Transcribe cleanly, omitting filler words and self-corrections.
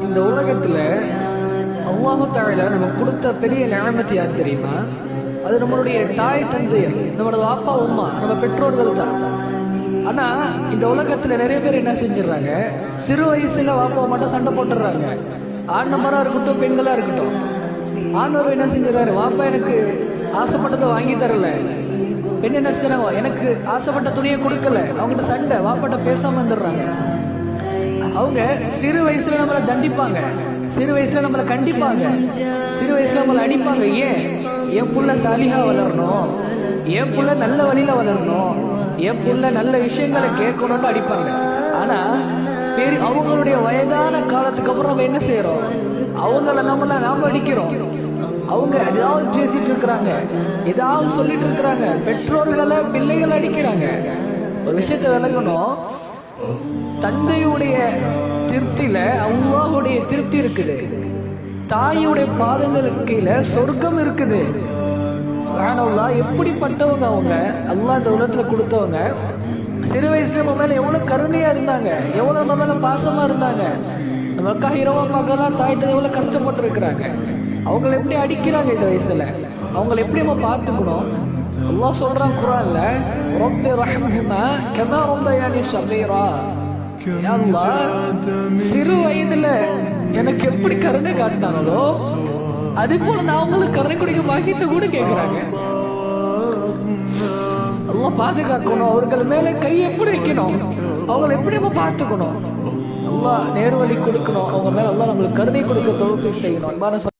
இந்த உலகத்துல அல்லாஹ் தஆலா நமக்கு கொடுத்த பெரிய நிஅமத் யார் தெரியுமா? அது நம்மளுடைய தாய் தந்தையர், நம்மளோட அப்பா அம்மா, நம்ம பெற்றோர்கள் தான். ஆனா இந்த உலகத்துல நிறைய பேர் என்ன செஞ்சிடறாங்க, சிறு வயசுல வாப்பா அம்மாட்ட சண்டை போட்டுடுறாங்க. ஆண் நம்பரா இருக்கட்டும், பெண்களா இருக்கட்டும். ஆணவர் என்ன செஞ்சிடறாரு, வாப்பா எனக்கு ஆசைப்பட்டதை வாங்கி தரல. பெண் என்ன செய்யறாங்க, எனக்கு ஆசைப்பட்ட துணியை கொடுக்கல. அவங்ககிட்ட சண்டை, வாப்பாட்ட பேசாம வந்துடுறாங்க. அவங்க சிறு வயசுல நம்மளை தண்டிப்பாங்க, சிறு வயசுல நம்மளை கண்டிப்பாங்க, சிறு வயசுல நம்மளை அடிப்பாங்க. ஏன்? என் புள்ள சாலிஹா வளரணும், என் புள்ள நல்ல வழியில வளரணும், என் புள்ள நல்ல விஷயங்களை கேட்கணும்னு அடிப்பாங்க. ஆனா அவங்களுடைய வயதான காலத்துக்கு அப்புறம் நம்ம என்ன செய்யறோம், அவங்கள நாம அடிக்கிறோம். அவங்க ஏதாவது பேசிட்டு இருக்கிறாங்க, ஏதாவது சொல்லிட்டு இருக்கிறாங்க, பெற்றோர்களை பிள்ளைகளை அடிக்கிறாங்க. ஒரு விஷயத்தை விளக்கணும், தந்தையுடைய திருப்தியில அல்லாஹ்வுடைய திருப்தி இருக்குது, தாயுடைய பாதங்களுக்கு கீழே சொர்க்கம் இருக்குது. சுப்ஹானல்லாஹ், எப்படிப்பட்டவங்க அவங்க! அல்லாஹ் இந்த உலகத்துல கொடுத்தவங்க. சிறு வயசுல நம்ம மேல எவ்வளவு கருணையா இருந்தாங்க, எவ்வளவு நம்ம மேல பாசமா இருந்தாங்க. நமக்காக இரவா பகலா தாய் தந்தை எவ்வளவு கஷ்டப்பட்டு இருக்கிறாங்க. அவங்களை எப்படி அடிக்கிறாங்க இந்த வயசுல, அவங்களை எப்படி நம்ம பார்த்துக்கணும்? அல்லாஹ் சொல்றான் குர்ஆன்ல, ரப்பி ரஹ்மஹுமா கமா ரப்பயானி ஸகீரா. அல்லாஹ் சிறு வயதுல எனக்கு எப்படி கருணை காட்டினாங்களோ அதே போல நான் அவங்களுக்கு கருணை குடிக்க பாக்கியத்தை கூட கேட்கிறாங்க. அல்லாஹ் பாதுகாக்கணும், அவர்கள் மேல கை எப்படி வைக்கணும், அவங்களை எப்படி நம்ம பார்த்துக்கணும். அல்லாஹ் நேர்வழி கொடுக்கணும், அவங்க மேல அல்லாஹ் நம்மளுக்கு கருணை கொடுக்க தௌஃபீக் செய்யணும்.